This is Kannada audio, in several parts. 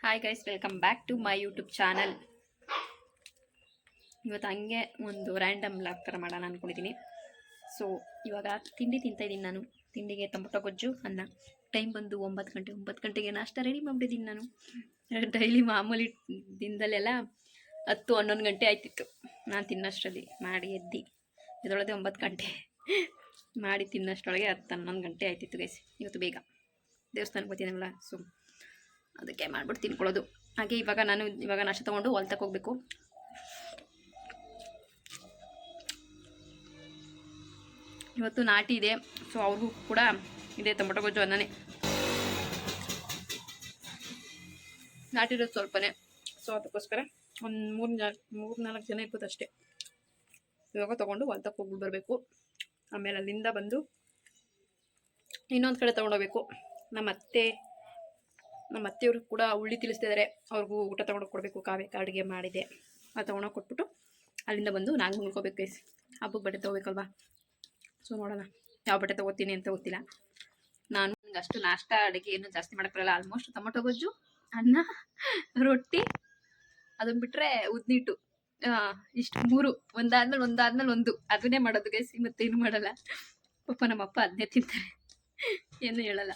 Hi guys, welcome back to my YouTube channel. ಇವತ್ತು ಹಂಗೆ ಒಂದು ರ್ಯಾಂಡಮ್ ಲಾಗ್ ಥರ ಮಾಡೋಣ ಅಂದ್ಕೊಂಡಿದ್ದೀನಿ. ಸೊ ಇವಾಗ ತಿಂಡಿ ತಿಂತಾಯಿದ್ದೀನಿ. ನಾನು ತಿಂಡಿಗೆ ಟೊಮೊಟೊ ಗೊಜ್ಜು ಅನ್ನ. ಟೈಮ್ ಬಂದು 9 ಗಂಟೆಗೆ ನಾಷ್ಟ ರೆಡಿ ಮಾಡಿಬಿಟ್ಟಿದ್ದೀನಿ. ನಾನು ಡೈಲಿ ಮಾಮೂಲಿ ದಿನದಲ್ಲೆಲ್ಲ 10-11 ಗಂಟೆ ಆಯ್ತಿತ್ತು ನಾನು ತಿನ್ನೋಷ್ಟರಲ್ಲಿ. ಮಾಡಿ ಎದ್ದು ಇದರೊಳಗೆ 9 ಗಂಟೆ ಮಾಡಿ ತಿನ್ನೋಷ್ಟರೊಳಗೆ 10-11 ಗಂಟೆ ಆಯ್ತಿತ್ತು ಗೈಸ್. ಇವತ್ತು ಬೇಗ ದೇವಸ್ಥಾನಕ್ಕೆ ಬರ್ತೀನಲ್ಲ, ಸೊ ಅದಕ್ಕೆ ಮಾಡ್ಬಿಟ್ಟು ತಿನ್ಕೊಳ್ಳೋದು. ಹಾಗೆ ಇವಾಗ ನಾಷ್ಟ ತೊಗೊಂಡು ಹೊಲ್ತಕ್ಕೆ ಹೋಗಬೇಕು. ಇವತ್ತು ನಾಟಿ ಇದೆ, ಸೊ ಅವ್ರಿಗೂ ಕೂಡ ಇದೆ ಟೊಮೊಟೊ ಗೊಜ್ಜು ಅನ್ನನೇ. ನಾಟಿರೋದು ಸ್ವಲ್ಪನೇ, ಸೊ ಅದಕ್ಕೋಸ್ಕರ ಒಂದು 3-4 ಜನ ಇರ್ಬೋದು ಅಷ್ಟೇ. ಇವಾಗ ತೊಗೊಂಡು ಹೊಲ್ತಕ್ಕೆ ಹೋಗ್ಬಿಟ್ಟು ಬರಬೇಕು. ಆಮೇಲೆ ಅಲ್ಲಿಂದ ಬಂದು ಇನ್ನೊಂದು ಕಡೆ ತೊಗೊಂಡೋಗ್ಬೇಕು. ನಮ್ಮ ಅತ್ತೆಯವರು ಕೂಡ ಉಳ್ಳಿ ತಿಳಿಸ್ತಿದ್ದಾರೆ. ಅವ್ರಿಗೂ ಊಟ ತೊಗೊಂಡೋಗಿ ಕೊಡಬೇಕು. ಕಾವ್ಯಕ್ಕೆ ಅಡುಗೆ ಮಾಡಿದೆ, ಅದು ತೊಗೊಂಡೋಗಿ ಕೊಟ್ಬಿಟ್ಟು ಅಲ್ಲಿಂದ ಬಂದು ನಾನು ಮುಳ್ಕೋಬೇಕು ಗೈಸ್. ಹಬ್ಬಕ್ಕೆ ಬಟ್ಟೆ ತೊಗೋಬೇಕಲ್ವಾ, ಸೊ ನೋಡೋಣ ಯಾವ ಬಟ್ಟೆ ತೊಗೋತೀನಿ ಅಂತ ಗೊತ್ತಿಲ್ಲ. ನಾನು ಅಷ್ಟು ನಾಷ್ಟ ಅಡುಗೆ ಏನು ಜಾಸ್ತಿ ಮಾಡೋಕ್ಕೆ ಬರಲ್ಲ. ಆಲ್ಮೋಸ್ಟ್ ಟೊಮೊಟೊ ಗೊಜ್ಜು, ಅನ್ನ, ರೊಟ್ಟಿ, ಅದನ್ನು ಬಿಟ್ಟರೆ ಉದ್ದಿಟ್ಟು, ಇಷ್ಟು 3 ಒಂದಾದ್ಮೇಲೆ ಒಂದು ಅದನ್ನೇ ಮಾಡೋದು ಗೈಸ್. ಮತ್ತೇನು ಮಾಡಲ್ಲ. ಪಾಪ ನಮ್ಮಪ್ಪ ಅದನ್ನೇ ತಿಂತಾರೆ, ಏನು ಹೇಳಲ್ಲ.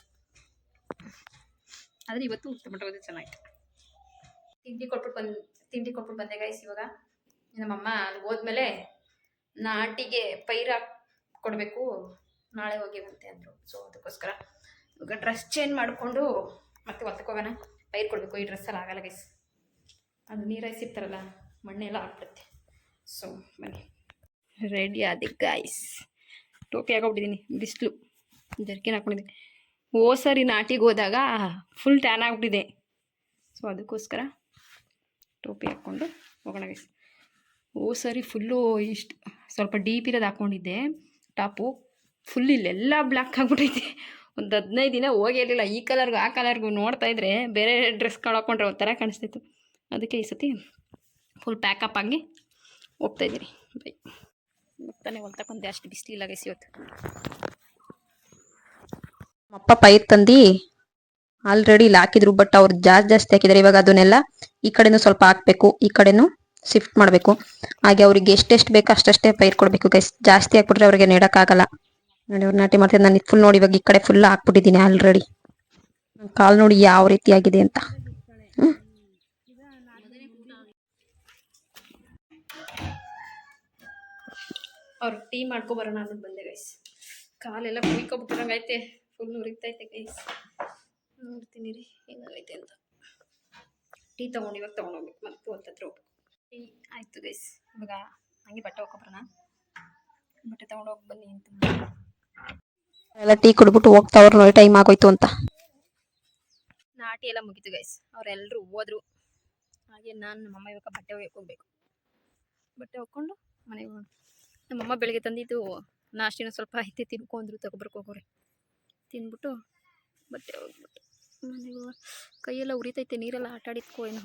ಆದರೆ ಇವತ್ತು ಟೊಮೊಟೊ ಗೊಜ್ಜು ಚೆನ್ನಾಗಿತ್ತು. ತಿಂಡಿ ಕೊಟ್ಬಿಟ್ಟು ಬಂದೆ ಗೈಸ್. ಇವಾಗ ನಮ್ಮಮ್ಮ ಅಲ್ಲಿ ಹೋದ್ಮೇಲೆ ನಾಟಿಗೆ ಪೈರು ಕೊಡಬೇಕು, ನಾಳೆ ಹೋಗಿ ಬಂತೆ ಅಂದರು. ಸೊ ಅದಕ್ಕೋಸ್ಕರ ಇವಾಗ ಡ್ರೆಸ್ ಚೇಂಜ್ ಮಾಡಿಕೊಂಡು ಮತ್ತೆ ಹೊತ್ತಕ್ಕೆ ಹೋಗೋಣ. ಪೈರು ಕೊಡಬೇಕು. ಈ ಡ್ರೆಸ್ಸಲ್ಲಿ ಆಗಲ್ಲ ಗೈಸ್, ಅದು ನೀರಾಗಿ ಸಿಗ್ತಾರಲ್ಲ, ಮಣ್ಣೆಲ್ಲ ಹಾಕ್ಬಿಡುತ್ತೆ. ಸೊ ಬನ್ನಿ, ರೆಡಿ ಆದಿ ಗೈಸ್. ಟೋಪಿ ಹಾಕೊಂಡ್ಬಿಟ್ಟಿದ್ದೀನಿ, ಬಿಸಿಲು, ಜರ್ಕಿನ್ ಹಾಕ್ಕೊಂಡಿದ್ದೀನಿ. ಸರಿ ನಾಟಿಗೆ ಹೋದಾಗ ಫುಲ್ ಟ್ಯಾನ್ ಆಗಿಬಿಟ್ಟಿದೆ, ಸೊ ಅದಕ್ಕೋಸ್ಕರ ಟೋಪಿ ಹಾಕ್ಕೊಂಡು ಹೋಗೋಣ ಗೈಸ್. ಸರಿ ಫುಲ್ಲು ಇಷ್ಟು ಸ್ವಲ್ಪ ಡೀಪ್ ಇರೋದು ಹಾಕ್ಕೊಂಡಿದ್ದೆ ಟಾಪು, ಫುಲ್ ಇಲ್ಲೆಲ್ಲ ಬ್ಲ್ಯಾಕ್ ಆಗಿಬಿಟ್ಟೈತೆ. ಒಂದು 15 ದಿನ ಹೋಗಿರಲಿಲ್ಲ. ಈ ಕಲರ್ಗೂ ಆ ಕಲರ್ಗೂ ನೋಡ್ತಾಯಿದ್ರೆ ಬೇರೆ ಡ್ರೆಸ್ಗಳು ಹಾಕ್ಕೊಂಡ್ರೆ ಒಂಥರ ಕಾಣಿಸ್ತಿತ್ತು. ಅದಕ್ಕೆ ಈ ಸತಿ ಫುಲ್ ಪ್ಯಾಕಪ್ ಆಗಿ ಹೋಗ್ತಾಯಿದ್ದೀನಿ. ಬೈ ಹೋಗ್ತಾನೆ ಹೊಲ್ತಕ್ಕೊಂದೆ, ಅಷ್ಟು ಬಿಸಿಲಿಲ್ಲ ಗೈಸ್ ಇವತ್ತು. ಅಪ್ಪ ಪೈರ್ ತಂದು ಆಲ್ರೆಡಿ ಇಲ್ಲಿ ಹಾಕಿದ್ರು, ಬಟ್ ಅವ್ರು ಜಾಸ್ತಿ ಹಾಕಿದ್ದಾರೆ. ಇವಾಗ ಅದನ್ನೆಲ್ಲ ಈ ಕಡೆನೂ ಸ್ವಲ್ಪ ಹಾಕ್ಬೇಕು, ಈ ಕಡೆನೂ ಶಿಫ್ಟ್ ಮಾಡಬೇಕು. ಹಾಗೆ ಅವ್ರಿಗೆ ಎಷ್ಟೆಷ್ಟು ಬೇಕೋ ಅಷ್ಟೇ ಪೈರ್ ಕೊಡಬೇಕು ಗೈಸ್. ಜಾಸ್ತಿ ಹಾಕ್ಬಿಟ್ರೆ ಅವ್ರಿಗೆ ನೆಡೋಕ್ಕಾಗಲ್ಲ. ನೋಡಿ ಅವ್ರು ನಾಟಿ ಮಾಡ್ತಿದ್ದು, ನಾನು ಫುಲ್ ನೋಡಿ ಇವಾಗ ಈ ಕಡೆ ಫುಲ್ ಹಾಕ್ಬಿಟ್ಟಿದ್ದೀನಿ ಆಲ್ರೆಡಿ. ಕಾಲು ನೋಡಿ ಯಾವ ರೀತಿ ಆಗಿದೆ ಅಂತ. ಅವ್ರು ಟೀ ಮಾಡ್ಕೊಬರೋಣ ಅಂತ ಬಂದೆ ಗೈಸ್. ಕಾಲೆಲ್ಲ ಕುಯ್ಕೊಬಿಟ್ಟಿರಂಗೈತೆ, ಫುಲ್ ಉರಿತೈತೆ ಗೈಸ್. ನೋಡ್ತೀನಿ ರೀ ಏನಾಗೈತೆ ಅಂತ. ಟೀ ಇವಾಗ ತೊಗೊಂಡೋಗ್ಬೇಕು, ಮತ್ತೆ ಹೊತ್ತತ್ರ ಹೋಗ್ಬೇಕು. ಟೀ ಆಯಿತು ಗೈಸ್. ಇವಾಗ ಹಂಗೆ ಬಟ್ಟೆ ಹೋಗ್ಕೊಬರೋಣ, ಬಟ್ಟೆ ತೊಗೊಂಡೋಗಿ ಬನ್ನಿ ಅಂತ ಎಲ್ಲ ಟೀ ಕುಡ್ಬಿಟ್ಟು ಹೋಗ್ತಾವ್ರು. ನೋಡಿ ಟೈಮ್ ಆಗೋಯ್ತು ಅಂತ. ನಾಟಿ ಎಲ್ಲ ಮುಗೀತು ಗೈಸ್, ಅವರೆಲ್ಲರೂ ಹೋದ್ರು. ಹಾಗೆ ನಾನು ನಮ್ಮಮ್ಮ ಇವಾಗ ಬಟ್ಟೆ ಹೋಗ್ಬೇಕು. ಬಟ್ಟೆ ಹೋಗ್ಕೊಂಡು ಮನೆಗೆ ನಮ್ಮಮ್ಮ ಬೆಳಿಗ್ಗೆ ತಂದಿದ್ದು ನಾಷ್ಟಿನ ಸ್ವಲ್ಪ ಐತೆ ತಿನ್ಕೊಂಡ್ರು, ತಗೊಬರ್ಕ್ ಹೋಗೋರೆ. ತಿಂದ್ಬಿಟ್ಟು ಬಟ್ಟೆ ಹೋಗ್ಬಿಟ್ಟು ಮನೆಗೆ ಕೈಯೆಲ್ಲ ಉರಿತೈತೆ, ನೀರೆಲ್ಲ ಆಟ ಆಡಿದ್ಕೋ ಏನೋ.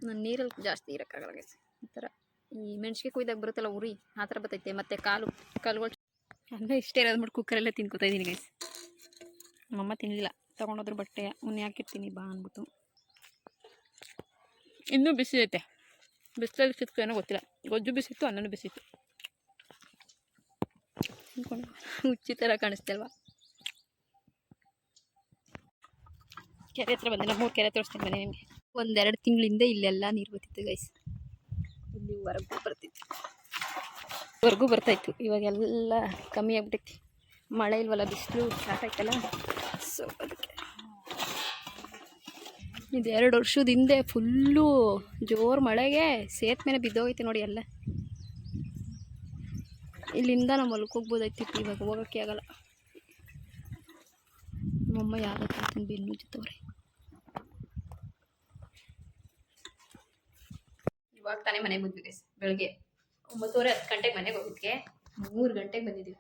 ನಾನು ನೀರಲ್ಲಿ ಜಾಸ್ತಿ ಇರೋಕ್ಕಾಗಲ್ಲ ಗೈಸ್. ಈ ಥರ ಈ ಮೆಣಸಿಗೆ ಕುಯ್ದಾಗ ಬರುತ್ತಲ್ಲ ಉರಿ, ಆ ಥರ ಬರ್ತೈತೆ. ಮತ್ತು ಕಾಲುಗಳು ಅನ್ನ ಇಷ್ಟೇ ಇರೋದು ಮಾಡಿ ಕುಕ್ಕರಲ್ಲೇ ತಿನ್ಕೋತಾ ಇದ್ದೀನಿ ಗೈಸ್. ನಮ್ಮಮ್ಮ ತಿನ್ನಲಿಲ್ಲ, ತೊಗೊಂಡೋದ್ರು ಬಟ್ಟೆ ಮುನ್ನೆ ಹಾಕಿರ್ತೀನಿ ಬಾ ಅಂದ್ಬಿಟ್ಟು. ಇನ್ನೂ ಬಿಸಿ ಐತೆ, ಬಿಸಿಲಲ್ಲಿ ಸಿಕ್ತು ಏನೋ ಗೊತ್ತಿಲ್ಲ. ಗೊಜ್ಜು ಬಿಸಿತ್ತು, ಅನ್ನನೂ ಬಿಸಿತ್ತು. ತಿನ್ಕೊಂಡು ಹುಚ್ಚಿ ಥರ ಕಾಣಿಸ್ತಲ್ವಾ. ಕೆರೆ ಹತ್ರ ಬಂದೆ, 3 ಕೆರೆ ತೋರಿಸ್ತೀನಿ ಬನ್ನಿ ನಿಮಗೆ. 1-2 ತಿಂಗಳಿಂದ ಇಲ್ಲೆಲ್ಲ ನೀರು ಬರ್ತಿತ್ತು ಗೈಸ್. ಇಲ್ಲಿ ಹೊರಗೂ ಬರ್ತಾಯಿತ್ತು. ಇವಾಗೆಲ್ಲ ಕಮ್ಮಿ ಆಗ್ಬಿಟ್ಟೈತಿ. ಮಳೆ ಇಲ್ವಲ್ಲ, ಬಿಸಿಲು ಸ್ಟಾರ್ಟ್ ಆಯ್ತಲ್ಲ, ಸೊ ಅದಕ್ಕೆ. ಇದು 2 ವರ್ಷದ ಹಿಂದೆ ಫುಲ್ಲು ಜೋರು ಮಳೆಗೆ ಸೇತುವೆ ಮೇಲೆ ಬಿದ್ದೋಗೈತೆ ನೋಡಿ ಎಲ್ಲ. ಇಲ್ಲಿಂದ ನಾವು ಹೊಲಕ್ಕೆ ಹೋಗ್ಬೋದಾಯ್ತಿತ್ತು, ಇವಾಗ ಹೋಗೋಕ್ಕೆ ಆಗಲ್ಲ. ನಮ್ಮಮ್ಮ ಯಾವ್ದು ಬೆನ್ನು ಜೊತೆವ್ರೆ. ಇವಾಗ ತಾನೇ ಮನೆಗೆ ಬಂದ್ವಿ ಗೈಸ್. ಬೆಳಗ್ಗೆ 9:30-10 ಗಂಟೆಗೆ ಮನೆಗೆ ಹೋಗಿದ್ಕೆ 3 ಗಂಟೆಗೆ ಬಂದಿದ್ದೀವಿ.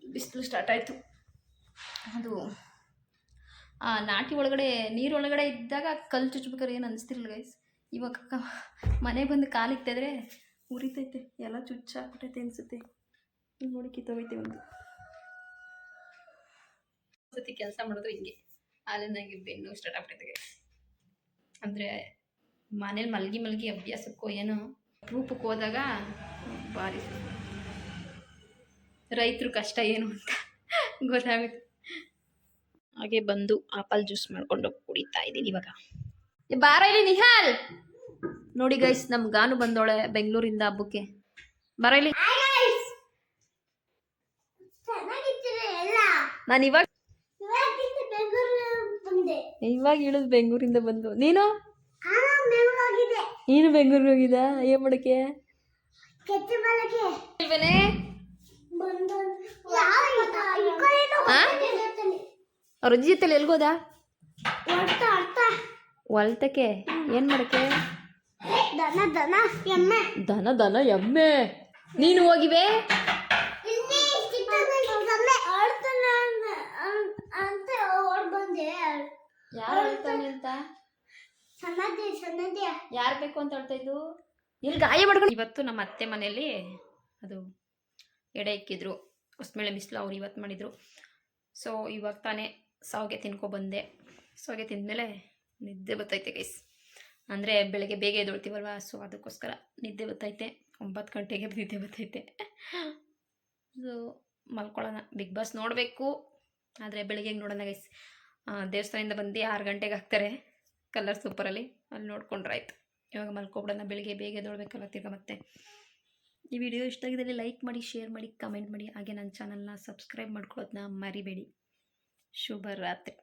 ಬಿಸಿಲು ಸ್ಟಾರ್ಟ್ ಆಯಿತು. ಅದು ನಾಟಿ ಒಳಗಡೆ ನೀರೊಳಗಡೆ ಇದ್ದಾಗ ಕಲ್ಲು ಚುಚ್ಬೇಕಾದ್ರೆ ಏನು ಅನಿಸ್ತಿರಲಿಲ್ಲ ಗೈಸ್. ಇವಾಗ ಮನೆ ಬಂದು ಕಾಲಿಕ್ತಿದ್ರೆ ಉರಿತೈತೆ, ಎಲ್ಲ ಚುಚ್ಚಾಕ್ಬಿಟ್ಟೈತೆ ಅನಿಸುತ್ತೆ. ನೋಡಿ ಕಿತ್ತೋಗೈತೆ ಒಂದು. ಜೊತೆ ಕೆಲಸ ಮಾಡಿದ್ರು ಹಿಂಗೆ ಅಲ್ಲಿ ನನಗೆ ಬೆನ್ನು ಸ್ಟಾರ್ಟ್ ಆಗ್ಬಿಟ್ಟಿದೆ ಗೈಸ್. ಅಂದರೆ ಮನೇಲಿ ಮಲಗಿ ಅಭ್ಯಾಸಕ್ಕೋ ಏನೋ ರೂಪಕ್ಕೆ ಹೋದಾಗ ಭಾರಿ ರೈತರು ಕಷ್ಟ ಏನು ಅಂತ ಗೊತ್ತಾಗುತ್ತೆ. ಹಾಗೆ ಬಂದು ಆಪಲ್ ಜ್ಯೂಸ್ ಮಾಡ್ಕೊಂಡು ಕುಡಿತಾ ಇದ್ದೀನಿ ಇವಾಗ. ಬಾರ ಇಲ್ಲಿ ನಿಹಾಲ್. ನೋಡಿ ಗೈಸ್, ನಮ್ ಗಾನು ಬಂದೋಳೆ ಬೆಂಗಳೂರಿಂದ ಹಬ್ಬಕ್ಕೆ. ಬಾರ ಇಲ್ಲಿ. ನಾನು ಇವಾಗ ಇಳಿದ್ ಬೆಂಗಳೂರಿಂದ ಬಂದು. ನೀನು ಬೆಂಗಳೂರಿಗೆ ಹೋಗಿದ್ದ? ಏನ್ ಮಾಡಕ್ಕೆ? ಅವ್ರ ಅಜ್ಜಿ ಜೊತೆಲಿ ಎಲ್ಗೋದ? ಹೊಲ್ತಕ್ಕೆ ಏನ್ ಮಾಡಕ್ಕೆ? ದನ ಎಮ್ಮೆ. ನೀನು ಹೋಗಿವೆ? ಯಾರು ಹೇಳ್ತಾನೆ ಅಂತ? ಯಾರು ಬೇಕು ಅಂತ ಹೇಳ್ತಾ ಇದ್ದು? ಇಲ್ಲಿ ಗಾಯ ಮಾಡ್ಕೊಂಡು. ಇವತ್ತು ನಮ್ಮ ಅತ್ತೆ ಮನೆಯಲ್ಲಿ ಅದು ಎಡೆ ಇಕ್ಕಿದ್ರು, ಹೊಸ್ಮೇಳೆ ಬಿಸಿಲು ಅವ್ರು ಇವತ್ತು ಮಾಡಿದ್ರು. ಸೊ ಇವಾಗ ತಾನೇ ಸಾವಿಗೆ ತಿನ್ಕೊಬಂದೆ. ಸಾವಿಗೆ ತಿಂದಮೇಲೆ ನಿದ್ದೆ ಬರ್ತೈತೆ ಗೈಸ್. ಅಂದರೆ ಬೆಳಗ್ಗೆ ಬೇಗ ಎದ್ದೊಳ್ತೀವಲ್ವ, ಸೊ ಅದಕ್ಕೋಸ್ಕರ ನಿದ್ದೆ ಬರ್ತೈತೆ. 9 ಗಂಟೆಗೆ ನಿದ್ದೆ ಬರ್ತೈತೆ. ಸೊ ಮಲ್ಕೊಳ್ಳೋಣ. ಬಿಗ್ ಬಾಸ್ ನೋಡಬೇಕು, ಆದರೆ ಬೆಳಗ್ಗೆ ನೋಡೋಣ ಗೈಸ್. ದೇವಸ್ಥಾನದಿಂದ ಬಂದು 6 ಗಂಟೆಗೆ ಹಾಕ್ತಾರೆ ಕಲರ್ ಸೂಪರಲ್ಲಿ, ಅಲ್ಲಿ ನೋಡ್ಕೊಂಡ್ರೆ ಆಯ್ತು. ಇವಾಗ ಮಲ್ಕೊಬಿಡೋಣ, ಬೆಳಿಗ್ಗೆ ಬೇಗ ಎದ್ದೊಳ್ಬೇಕಲ್ಲ ತಿರ್ಗ ಮತ್ತೆ. ಈ ವಿಡಿಯೋ ಇಷ್ಟ ಆಗಿದ್ದಲ್ಲಿ ಲೈಕ್ ಮಾಡಿ, ಶೇರ್ ಮಾಡಿ, ಕಮೆಂಟ್ ಮಾಡಿ. ಹಾಗೆ ನನ್ನ ಚಾನಲ್ನ ಸಬ್ಸ್ಕ್ರೈಬ್ ಮಾಡ್ಕೊಳ್ಳೋದನ್ನ ಮರಿಬೇಡಿ. ಶುಭರಾತ್ರಿ.